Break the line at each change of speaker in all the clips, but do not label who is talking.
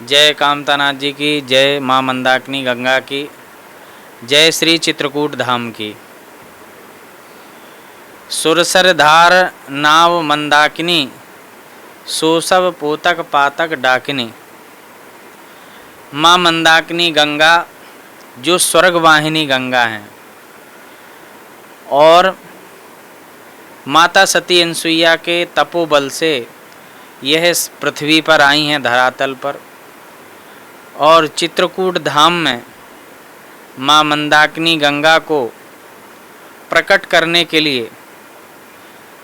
जय कामतानाथ जी की, जय माँ मंदाकिनी गंगा की, जय श्री चित्रकूट धाम की। सुरसर धार नाव मंदाकिनी, सोसव पोतक पातक डाकिनी। माँ मंदाकिनी गंगा जो स्वर्ग वाहिनी गंगा हैं और माता सती अनसुईया के तपोबल से यह पृथ्वी पर आई हैं, धरातल पर। और चित्रकूट धाम में माँ मंदाकिनी गंगा को प्रकट करने के लिए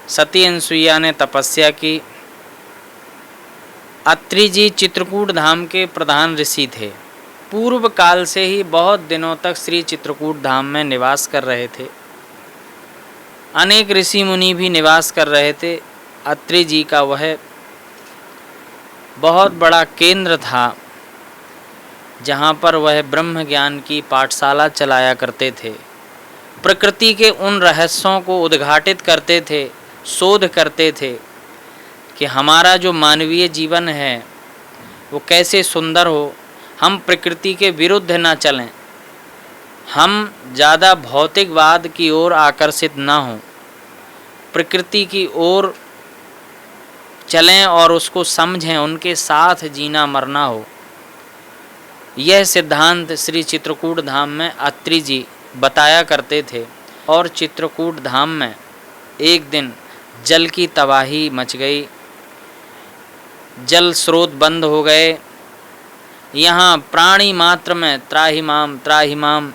सती अनसुईया ने तपस्या की। अत्रि जी चित्रकूट धाम के प्रधान ऋषि थे। पूर्व काल से ही बहुत दिनों तक श्री चित्रकूट धाम में निवास कर रहे थे। अनेक ऋषि मुनि भी निवास कर रहे थे। अत्रि जी का वह बहुत बड़ा केंद्र था जहाँ पर वह ब्रह्म ज्ञान की पाठशाला चलाया करते थे। प्रकृति के उन रहस्यों को उद्घाटित करते थे, शोध करते थे कि हमारा जो मानवीय जीवन है वो कैसे सुंदर हो। हम प्रकृति के विरुद्ध ना चलें, हम ज़्यादा भौतिकवाद की ओर आकर्षित ना हों, प्रकृति की ओर चलें और उसको समझें, उनके साथ जीना मरना हो। यह सिद्धांत श्री चित्रकूट धाम में अत्रि जी बताया करते थे। और चित्रकूट धाम में एक दिन जल की तबाही मच गई, जल स्रोत बंद हो गए। यहाँ प्राणी मात्र में त्राहिमाम त्राहिमाम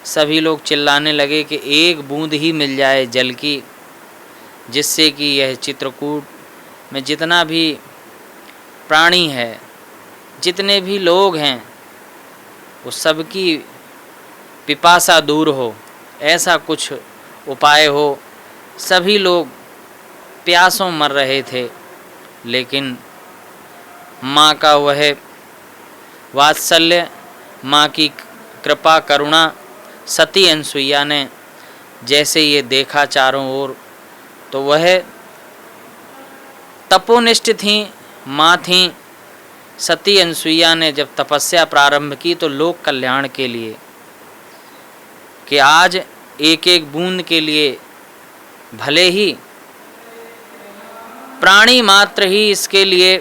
सभी लोग चिल्लाने लगे कि एक बूंद ही मिल जाए जल की, जिससे कि यह चित्रकूट में जितना भी प्राणी है, जितने भी लोग हैं, वो सबकी पिपासा दूर हो, ऐसा कुछ उपाय हो। सभी लोग प्यासों मर रहे थे, लेकिन माँ का वह वात्सल्य, माँ की कृपा करुणा, सती अनसुईया ने जैसे ये देखा चारों ओर, तो वह तपोनिष्ठ थीं, माँ थीं। सती अनसुईया ने जब तपस्या प्रारंभ की तो लोक कल्याण के लिए, कि आज एक एक बूंद के लिए, भले ही प्राणी मात्र ही इसके लिए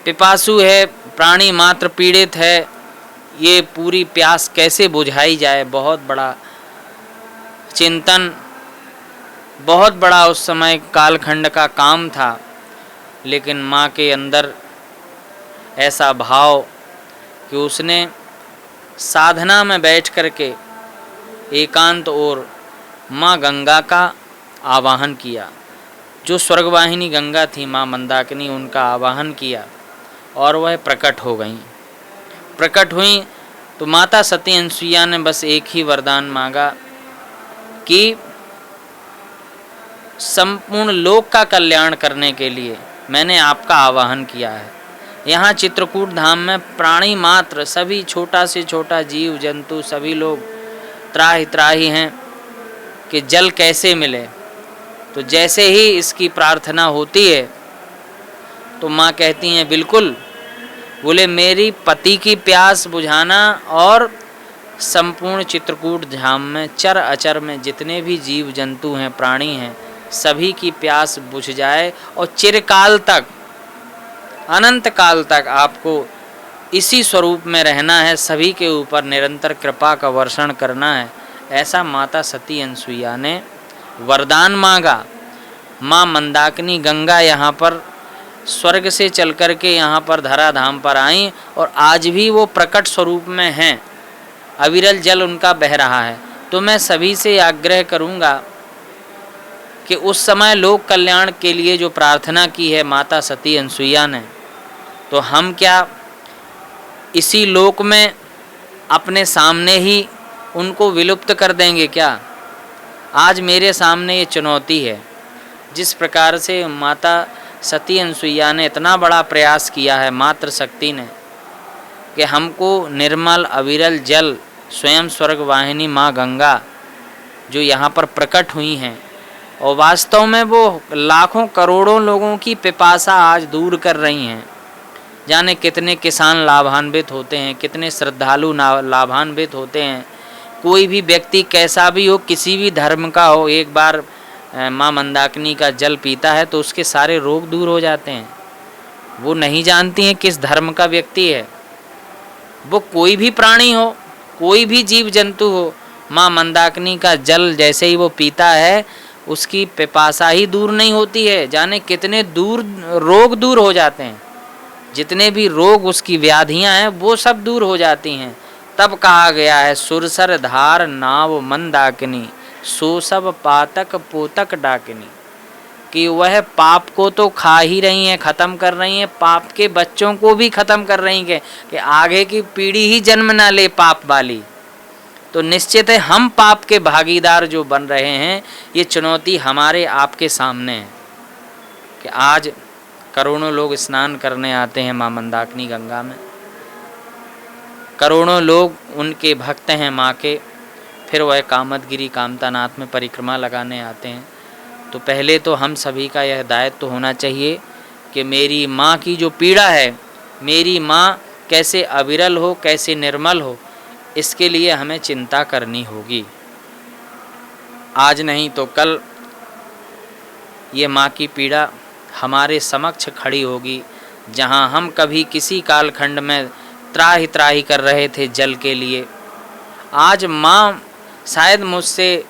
पिपासु है, प्राणी मात्र पीड़ित है, ये पूरी प्यास कैसे बुझाई जाए। बहुत बड़ा चिंतन, बहुत बड़ा उस समय कालखंड का काम था। लेकिन माँ के अंदर ऐसा भाव कि उसने साधना में बैठ करके एकांत और माँ गंगा का आवाहन किया। जो स्वर्गवाहिनी गंगा थी माँ मंदाकिनी, उनका आवाहन किया और वह प्रकट हो गईं। प्रकट हुई तो माता सती अनसुईया ने बस एक ही वरदान मांगा कि संपूर्ण लोक का कल्याण करने के लिए मैंने आपका आवाहन किया है। यहाँ चित्रकूट धाम में प्राणी मात्र, सभी छोटा से छोटा जीव जंतु, सभी लोग त्राहि त्राहि हैं कि जल कैसे मिले। तो जैसे ही इसकी प्रार्थना होती है तो माँ कहती हैं बिल्कुल, बोले मेरी पति की प्यास बुझाना और संपूर्ण चित्रकूट धाम में चर अचर में जितने भी जीव जंतु हैं, प्राणी हैं, सभी की प्यास बुझ जाए और चिरकाल तक, अनंत काल तक आपको इसी स्वरूप में रहना है, सभी के ऊपर निरंतर कृपा का वर्षण करना है। ऐसा माता सती अनसुईया ने वरदान मांगा। माँ मंदाकिनी गंगा यहाँ पर स्वर्ग से चल कर के यहाँ पर धराधाम पर आईं और आज भी वो प्रकट स्वरूप में हैं, अविरल जल उनका बह रहा है। तो मैं सभी से आग्रह करूँगा कि उस समय लोक कल्याण के लिए जो प्रार्थना की है माता सती अनसुईया ने, तो हम क्या इसी लोक में अपने सामने ही उनको विलुप्त कर देंगे क्या? आज मेरे सामने ये चुनौती है। जिस प्रकार से माता सती अनसुईया ने इतना बड़ा प्रयास किया है, मातृ शक्ति ने, कि हमको निर्मल अविरल जल, स्वयं स्वर्ग वाहिनी माँ गंगा जो यहाँ पर प्रकट हुई हैं और वास्तव में वो लाखों करोड़ों लोगों की पिपासा आज दूर कर रही हैं। जाने कितने किसान लाभान्वित होते हैं, कितने श्रद्धालु लाभान्वित होते हैं। कोई भी व्यक्ति कैसा भी हो, किसी भी धर्म का हो, एक बार माँ मंदाकिनी का जल पीता है तो उसके सारे रोग दूर हो जाते हैं। वो नहीं जानती हैं किस धर्म का व्यक्ति है, वो कोई भी प्राणी हो, कोई भी जीव जंतु हो, माँ मंदाकिनी का जल जैसे ही वो पीता है उसकी पिपासा ही दूर नहीं होती है, जाने कितने रोग दूर हो जाते हैं। जितने भी रोग, उसकी व्याधियां हैं, वो सब दूर हो जाती हैं। तब कहा गया है सुरसर धार नाव मंदाकिनी, सो सब पातक पोतक डाकिनी, कि वह पाप को तो खा ही रही हैं, ख़त्म कर रही हैं, पाप के बच्चों को भी ख़त्म कर रही हैं कि आगे की पीढ़ी ही जन्म ना ले पाप वाली। तो निश्चित है हम पाप के भागीदार जो बन रहे हैं, ये चुनौती हमारे आपके सामने है कि आज करोड़ों लोग स्नान करने आते हैं माँ मंदाकिनी गंगा में, करोड़ों लोग उनके भक्त हैं माँ के, फिर वह कामदगिरी कामतानाथ में परिक्रमा लगाने आते हैं। तो पहले तो हम सभी का यह दायित्व तो होना चाहिए कि मेरी माँ की जो पीड़ा है, मेरी माँ कैसे अविरल हो, कैसे निर्मल हो, इसके लिए हमें चिंता करनी होगी। आज नहीं तो कल ये माँ की पीड़ा हमारे समक्ष खड़ी होगी। जहाँ हम कभी किसी कालखंड में त्राहि त्राहि कर रहे थे जल के लिए, आज माँ शायद मुझसे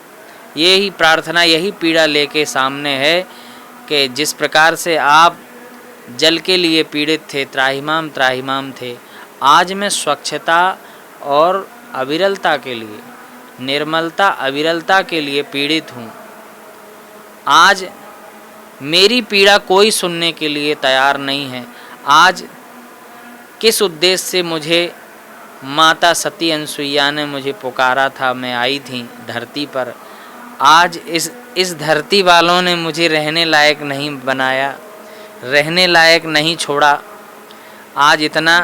यही प्रार्थना, यही पीड़ा लेके सामने है कि जिस प्रकार से आप जल के लिए पीड़ित थे, त्राहिमाम त्राहिमाम थे, आज मैं स्वच्छता और अविरलता के लिए, निर्मलता अविरलता के लिए पीड़ित हूँ। आज मेरी पीड़ा कोई सुनने के लिए तैयार नहीं है। आज किस उद्देश्य से मुझे माता सती अनसुईया ने मुझे पुकारा था, मैं आई थी धरती पर, आज इस धरती वालों ने मुझे रहने लायक नहीं बनाया, रहने लायक नहीं छोड़ा। आज इतना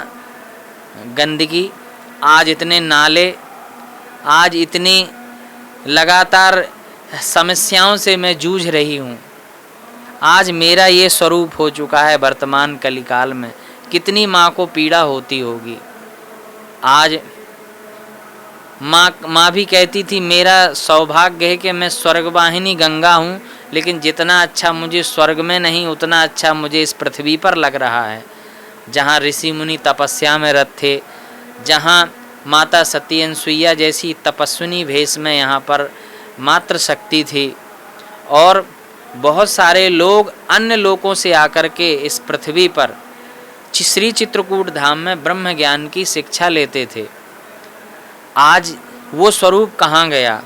गंदगी, आज इतने नाले, आज इतनी लगातार समस्याओं से मैं जूझ रही हूँ। आज मेरा ये स्वरूप हो चुका है वर्तमान कलिकाल में, कितनी माँ को पीड़ा होती होगी। आज माँ भी कहती थी मेरा सौभाग्य है कि मैं स्वर्गवाहिनी गंगा हूँ, लेकिन जितना अच्छा मुझे स्वर्ग में नहीं, उतना अच्छा मुझे इस पृथ्वी पर लग रहा है, जहाँ ऋषि मुनि तपस्या में रत थे, जहाँ माता सती अनसुईया जैसी तपस्विनी भेष में यहाँ पर मात्र शक्ति थी, और बहुत सारे लोग अन्य लोकों से आकर के इस पृथ्वी पर श्री चित्रकूट धाम में ब्रह्म ज्ञान की शिक्षा लेते थे। आज वो स्वरूप कहाँ गया?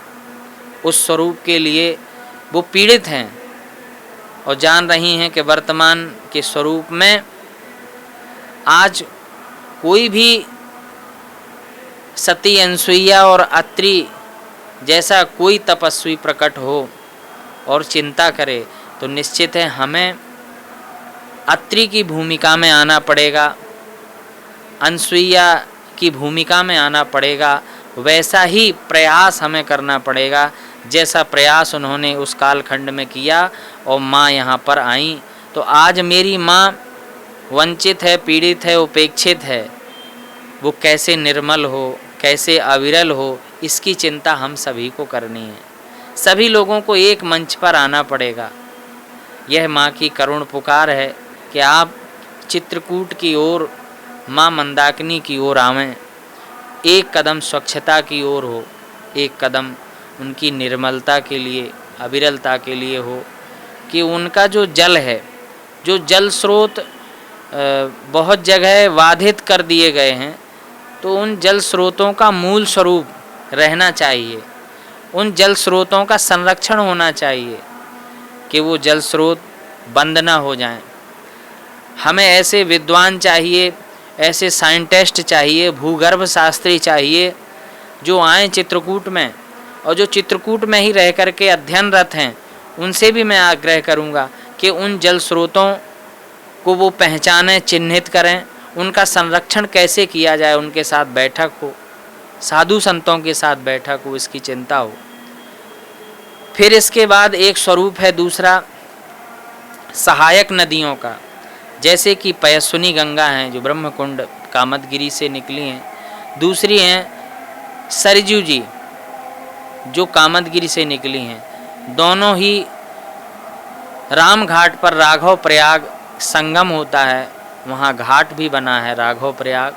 उस स्वरूप के लिए वो पीड़ित हैं और जान रही हैं कि वर्तमान के स्वरूप में आज कोई भी सती अनसुईया और अत्रि जैसा कोई तपस्वी प्रकट हो और चिंता करे तो निश्चित है हमें अत्रि की भूमिका में आना पड़ेगा, अनसुईया की भूमिका में आना पड़ेगा। वैसा ही प्रयास हमें करना पड़ेगा जैसा प्रयास उन्होंने उस कालखंड में किया और माँ यहाँ पर आई। तो आज मेरी माँ वंचित है, पीड़ित है, उपेक्षित है, वो कैसे निर्मल हो, कैसे अविरल हो, इसकी चिंता हम सभी को करनी है। सभी लोगों को एक मंच पर आना पड़ेगा। यह माँ की करुण पुकार है कि आप चित्रकूट की ओर, माँ मंदाकिनी की ओर आवें। एक कदम स्वच्छता की ओर हो, एक कदम उनकी निर्मलता के लिए, अविरलता के लिए हो, कि उनका जो जल है, जो जल स्रोत बहुत जगह बाधित कर दिए गए हैं, तो उन जल स्रोतों का मूल स्वरूप रहना चाहिए, उन जल स्रोतों का संरक्षण होना चाहिए कि वो जल स्रोत बंद ना हो जाएं। हमें ऐसे विद्वान चाहिए, ऐसे साइंटिस्ट चाहिए, भूगर्भ शास्त्री चाहिए जो आएँ चित्रकूट में, और जो चित्रकूट में ही रह कर के अध्ययनरत हैं उनसे भी मैं आग्रह करूँगा कि उन जल स्रोतों को वो पहचानें, चिन्हित करें, उनका संरक्षण कैसे किया जाए, उनके साथ बैठक हो, साधु संतों के साथ बैठक हो, इसकी चिंता हो। फिर इसके बाद एक स्वरूप है दूसरा, सहायक नदियों का। जैसे कि पयस्विनी गंगा हैं जो ब्रह्मकुंड कामदगिरी से निकली हैं। दूसरी हैं सरजू जी जो कामदगिरी से निकली हैं। दोनों ही राम घाट पर राघव प्रयाग संगम होता है, वहाँ घाट भी बना है राघव प्रयाग,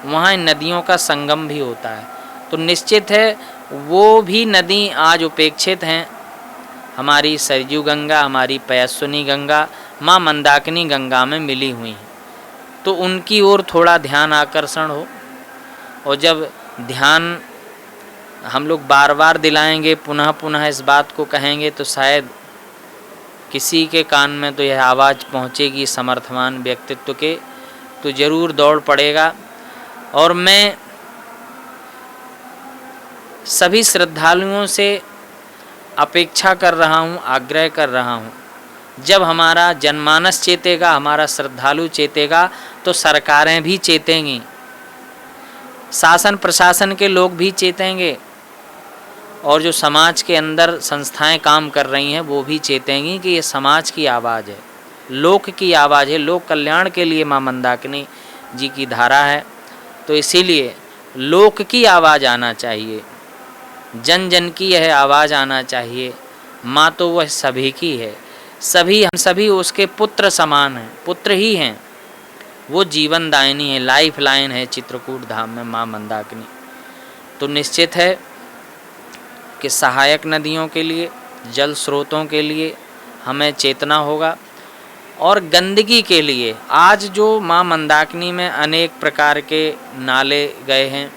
वहाँ इन नदियों का संगम भी होता है। तो निश्चित है वो भी नदी आज उपेक्षित हैं। हमारी सरजू गंगा, हमारी पयस्विनी गंगा माँ मंदाकिनी गंगा में मिली हुई हैं। तो उनकी ओर थोड़ा ध्यान आकर्षण हो, और जब ध्यान हम लोग बार बार दिलाएंगे, पुनः पुनः इस बात को कहेंगे, तो शायद किसी के कान में तो यह आवाज़ पहुँचेगी समर्थवान व्यक्तित्व के, तो ज़रूर दौड़ पड़ेगा। और मैं सभी श्रद्धालुओं से अपेक्षा कर रहा हूँ, आग्रह कर रहा हूँ, जब हमारा जनमानस चेतेगा, हमारा श्रद्धालु चेतेगा, तो सरकारें भी चेतेंगी, शासन प्रशासन के लोग भी चेतेंगे, और जो समाज के अंदर संस्थाएं काम कर रही हैं वो भी चेतेंगी कि ये समाज की आवाज़ है, लोक की आवाज़ है, लोक कल्याण के लिए माँ मंदाकिनी जी की धारा है। तो इसीलिए लोक की आवाज़ आना चाहिए, जन जन की यह आवाज़ आना चाहिए। माँ तो वह सभी की है, सभी हम सभी उसके पुत्र समान हैं, पुत्र ही हैं। वो जीवन दायिनी है, लाइफ लाइन है चित्रकूट धाम में माँ मंदाकिनी। तो निश्चित है कि सहायक नदियों के लिए, जल स्रोतों के लिए हमें चेतना होगा। और गंदगी के लिए आज जो माँ मंदाकिनी में अनेक प्रकार के नाले गए हैं,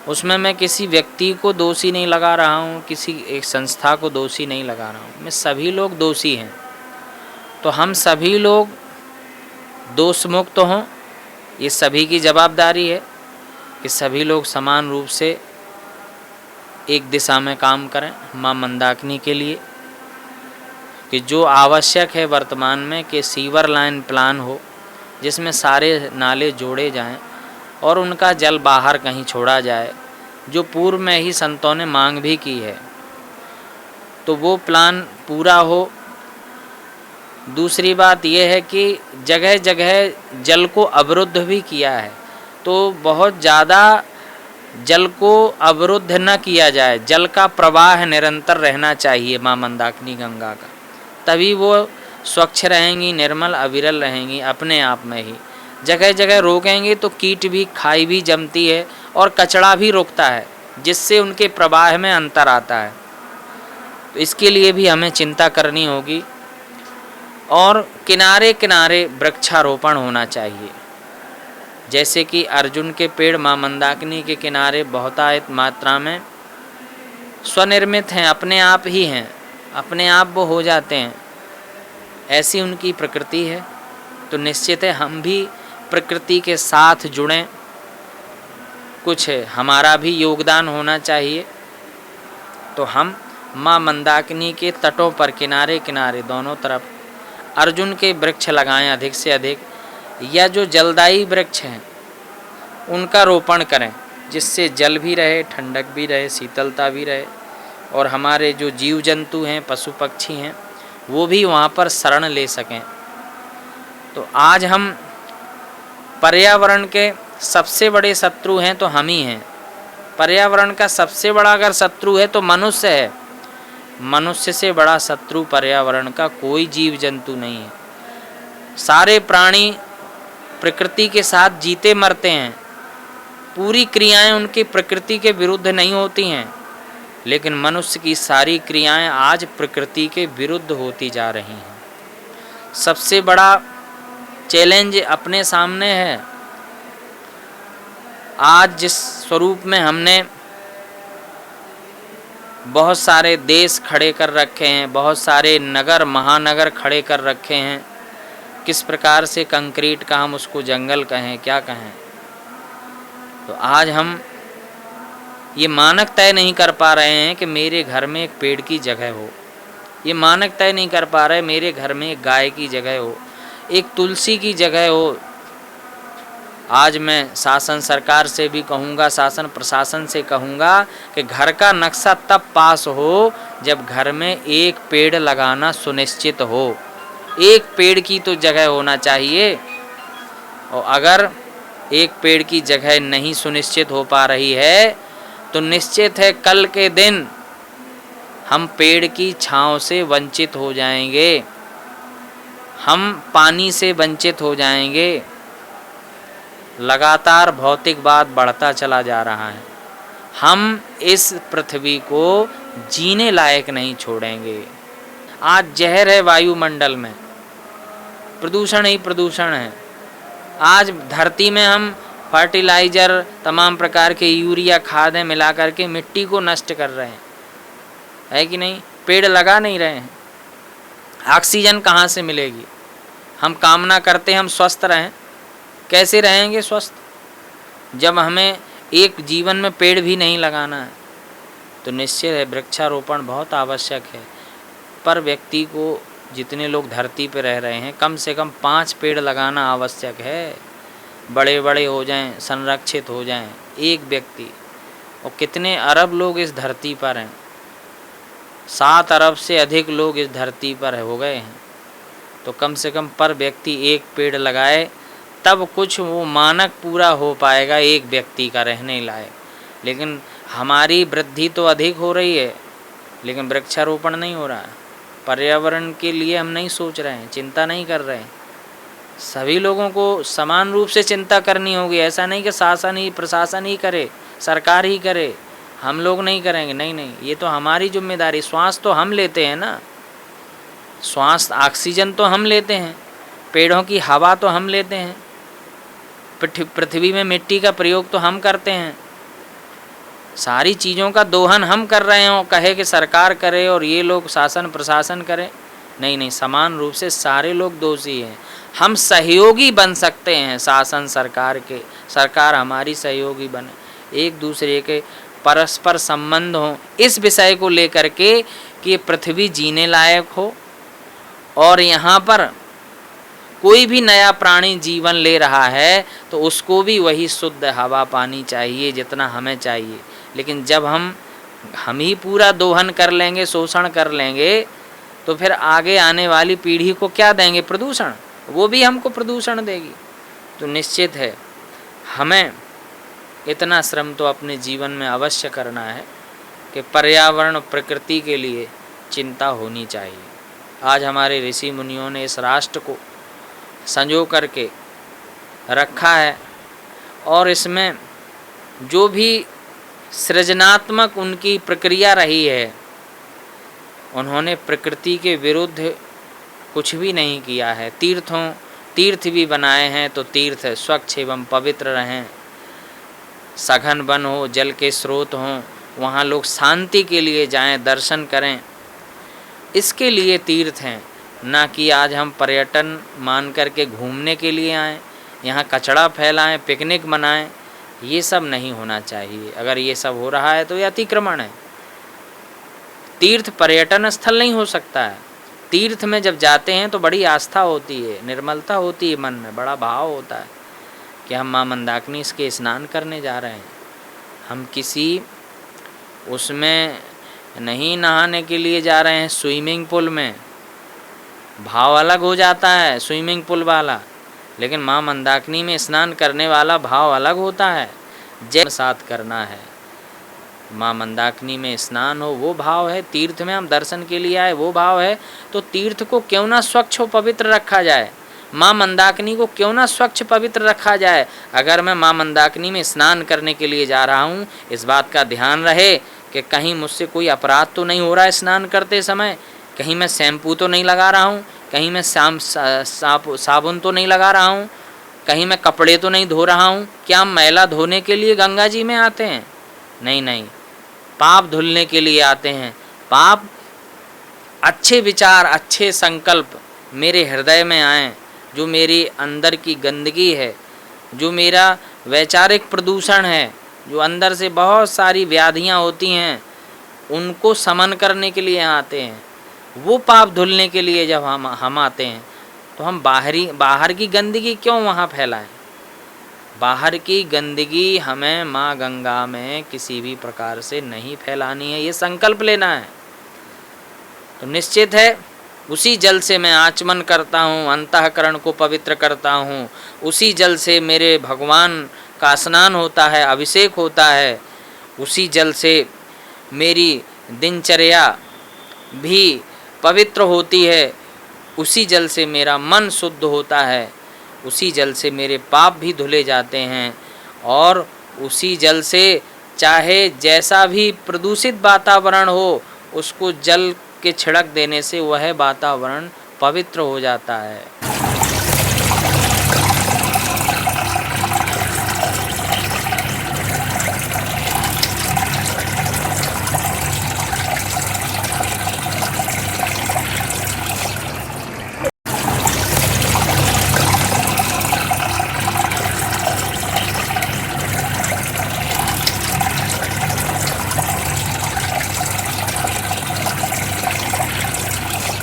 उसमें मैं किसी व्यक्ति को दोषी नहीं लगा रहा हूँ, किसी एक संस्था को दोषी नहीं लगा रहा हूँ, मैं सभी लोग दोषी हैं। तो हम सभी लोग दोष मुक्त हों, ये सभी की जवाबदारी है कि सभी लोग समान रूप से एक दिशा में काम करें माँ मंदाकिनी के लिए। कि जो आवश्यक है वर्तमान में कि सीवर लाइन प्लान हो, जिसमें सारे नाले जोड़े जाएं और उनका जल बाहर कहीं छोड़ा जाए, जो पूर्व में ही संतों ने मांग भी की है, तो वो प्लान पूरा हो। दूसरी बात यह है कि जगह जगह जल को अवरुद्ध भी किया है, तो बहुत ज़्यादा जल को अवरुद्ध न किया जाए, जल का प्रवाह निरंतर रहना चाहिए माँ मंदाकिनी गंगा का, तभी वो स्वच्छ रहेंगी, निर्मल अविरल रहेंगी अपने आप में ही। जगह जगह रोकेंगे तो कीट भी, खाई भी जमती है और कचरा भी रुकता है, जिससे उनके प्रवाह में अंतर आता है। तो इसके लिए भी हमें चिंता करनी होगी। और किनारे किनारे वृक्षारोपण होना चाहिए, जैसे कि अर्जुन के पेड़ माँ मंदाकिनी के किनारे बहुतायत मात्रा में स्वनिर्मित हैं, अपने आप ही हैं, अपने आप वो हो जाते हैं, ऐसी उनकी प्रकृति है। तो निश्चित है हम भी प्रकृति के साथ जुड़ें, कुछ हमारा भी योगदान होना चाहिए। तो हम माँ मंदाकिनी के तटों पर किनारे किनारे दोनों तरफ अर्जुन के वृक्ष लगाएं अधिक से अधिक, या जो जलदायी वृक्ष हैं उनका रोपण करें, जिससे जल भी रहे, ठंडक भी रहे, शीतलता भी रहे, और हमारे जो जीव जंतु हैं, पशु पक्षी हैं, वो भी वहाँ पर शरण ले सकें। तो आज हम पर्यावरण के सबसे बड़े शत्रु हैं तो हम ही हैं। पर्यावरण का सबसे बड़ा अगर शत्रु है तो मनुष्य है। मनुष्य से बड़ा शत्रु पर्यावरण का कोई जीव जंतु नहीं है। सारे प्राणी प्रकृति के साथ जीते मरते हैं, पूरी क्रियाएं उनकी प्रकृति के विरुद्ध नहीं होती हैं, लेकिन मनुष्य की सारी क्रियाएं आज प्रकृति के विरुद्ध होती जा रही हैं। सबसे बड़ा चैलेंज अपने सामने है। आज जिस स्वरूप में हमने बहुत सारे देश खड़े कर रखे हैं, बहुत सारे नगर महानगर खड़े कर रखे हैं, किस प्रकार से कंक्रीट का हम उसको जंगल कहें क्या कहें, तो आज हम ये मानक तय नहीं कर पा रहे हैं कि मेरे घर में एक पेड़ की जगह हो, ये मानक तय नहीं कर पा रहे मेरे घर में एक गाय की जगह हो, एक तुलसी की जगह हो। आज मैं शासन सरकार से भी कहूँगा, शासन प्रशासन से कहूँगा कि घर का नक्शा तब पास हो जब घर में एक पेड़ लगाना सुनिश्चित हो। एक पेड़ की तो जगह होना चाहिए, और अगर एक पेड़ की जगह नहीं सुनिश्चित हो पा रही है तो निश्चित है कल के दिन हम पेड़ की छांव से वंचित हो जाएंगे, हम पानी से वंचित हो जाएंगे। लगातार भौतिकवाद बढ़ता चला जा रहा है, हम इस पृथ्वी को जीने लायक नहीं छोड़ेंगे। आज जहर है वायुमंडल में, प्रदूषण ही प्रदूषण है। आज धरती में हम फर्टिलाइज़र, तमाम प्रकार के यूरिया खादें मिला करके मिट्टी को नष्ट कर रहे हैं, है कि नहीं? पेड़ लगा नहीं रहे हैं, ऑक्सीजन कहाँ से मिलेगी? हम कामना करते हैं हम स्वस्थ रहें, कैसे रहेंगे स्वस्थ जब हमें एक जीवन में पेड़ भी नहीं लगाना है? तो निश्चित है वृक्षारोपण बहुत आवश्यक है, पर व्यक्ति को, जितने लोग धरती पर रह रहे हैं, कम से कम 5 पेड़ लगाना आवश्यक है। बड़े बड़े हो जाएं, संरक्षित हो जाएं, एक व्यक्ति। और कितने अरब लोग इस धरती पर हैं, 7 अरब से अधिक लोग इस धरती पर हो गए हैं, तो कम से कम पर व्यक्ति एक पेड़ लगाए, तब कुछ वो मानक पूरा हो पाएगा एक व्यक्ति का रहने लायक। लेकिन हमारी वृद्धि तो अधिक हो रही है, लेकिन वृक्षारोपण नहीं हो रहा है। पर्यावरण के लिए हम नहीं सोच रहे हैं, चिंता नहीं कर रहे हैं। सभी लोगों को समान रूप से चिंता करनी होगी। ऐसा नहीं कि शासन ही, प्रशासन ही करे, सरकार ही करे, हम लोग नहीं करेंगे। नहीं नहीं, ये तो हमारी जिम्मेदारी। श्वास तो हम लेते हैं ना, श्वास ऑक्सीजन तो हम लेते हैं, पेड़ों की हवा तो हम लेते हैं, पृथ्वी में मिट्टी का प्रयोग तो हम करते हैं, सारी चीज़ों का दोहन हम कर रहे हों। कहे कि सरकार करे और ये लोग शासन प्रशासन करे, नहीं नहीं, समान रूप से सारे लोग दोषी हैं। हम सहयोगी बन सकते हैं शासन सरकार के, सरकार हमारी सहयोगी बने, एक दूसरे के परस्पर संबंध हों इस विषय को लेकर के कि पृथ्वी जीने लायक हो, और यहाँ पर कोई भी नया प्राणी जीवन ले रहा है तो उसको भी वही शुद्ध हवा पानी चाहिए जितना हमें चाहिए। लेकिन जब हम ही पूरा दोहन कर लेंगे, शोषण कर लेंगे, तो फिर आगे आने वाली पीढ़ी को क्या देंगे? प्रदूषण, वो भी हमको प्रदूषण देगी। तो निश्चित है हमें इतना श्रम तो अपने जीवन में अवश्य करना है कि पर्यावरण प्रकृति के लिए चिंता होनी चाहिए। आज हमारे ऋषि मुनियों ने इस राष्ट्र को संजो करके रखा है, और इसमें जो भी सृजनात्मक उनकी प्रक्रिया रही है, उन्होंने प्रकृति के विरुद्ध कुछ भी नहीं किया है। तीर्थ भी बनाए हैं तो तीर्थ स्वच्छ एवं पवित्र रहें, सघन वन हो, जल के स्रोत हों, वहाँ लोग शांति के लिए जाएं, दर्शन करें, इसके लिए तीर्थ हैं। ना कि आज हम पर्यटन मान करके घूमने के लिए आएँ, यहाँ कचरा फैलाएं, पिकनिक मनाएं, ये सब नहीं होना चाहिए। अगर ये सब हो रहा है तो ये अतिक्रमण है। तीर्थ पर्यटन स्थल नहीं हो सकता है। तीर्थ में जब जाते हैं तो बड़ी आस्था होती है, निर्मलता होती है, मन में बड़ा भाव होता है कि हम माँ मंदाकिनी के स्नान करने जा रहे हैं। हम किसी उसमें नहीं नहाने के लिए जा रहे हैं, स्विमिंग पूल में भाव अलग हो जाता है स्विमिंग पूल वाला, लेकिन माँ मंदाकिनी में स्नान करने वाला भाव अलग होता है। जय साथ करना है, माँ मंदाकिनी में स्नान हो वो भाव है, तीर्थ में हम दर्शन के लिए आए वो भाव है। तो तीर्थ को क्यों ना स्वच्छ और पवित्र रखा जाए, माँ मंदाकिनी को क्यों ना स्वच्छ पवित्र रखा जाए। अगर मैं माँ मंदाकिनी में स्नान करने के लिए जा रहा हूँ, इस बात का ध्यान रहे कि कहीं मुझसे कोई अपराध तो नहीं हो रहा है स्नान करते समय, कहीं मैं शैम्पू तो नहीं लगा रहा हूँ, कहीं मैं साबुन तो नहीं लगा रहा हूँ, कहीं मैं कपड़े तो नहीं धो रहा हूँ। क्या हम मैला धोने के लिए गंगा जी में आते हैं? नहीं नहीं, पाप धुलने के लिए आते हैं। पाप, अच्छे विचार, अच्छे संकल्प मेरे हृदय में आएँ, जो मेरी अंदर की गंदगी है, जो मेरा वैचारिक प्रदूषण है, जो अंदर से बहुत सारी व्याधियाँ होती हैं, उनको समन करने के लिए आते हैं। वो पाप धुलने के लिए जब हम आते हैं तो हम बाहर की गंदगी क्यों वहाँ फैलाएं? बाहर की गंदगी हमें माँ गंगा में किसी भी प्रकार से नहीं फैलानी है, ये संकल्प लेना है। तो निश्चित है उसी जल से मैं आचमन करता हूँ, अंतःकरण को पवित्र करता हूँ। उसी जल से मेरे भगवान का स्नान होता है, अभिषेक होता है। उसी जल से मेरी दिनचर्या भी पवित्र होती है। उसी जल से मेरा मन शुद्ध होता है। उसी जल से मेरे पाप भी धुले जाते हैं। और उसी जल से चाहे जैसा भी प्रदूषित वातावरण हो, उसको जल के छिड़क देने से वह वातावरण पवित्र हो जाता है।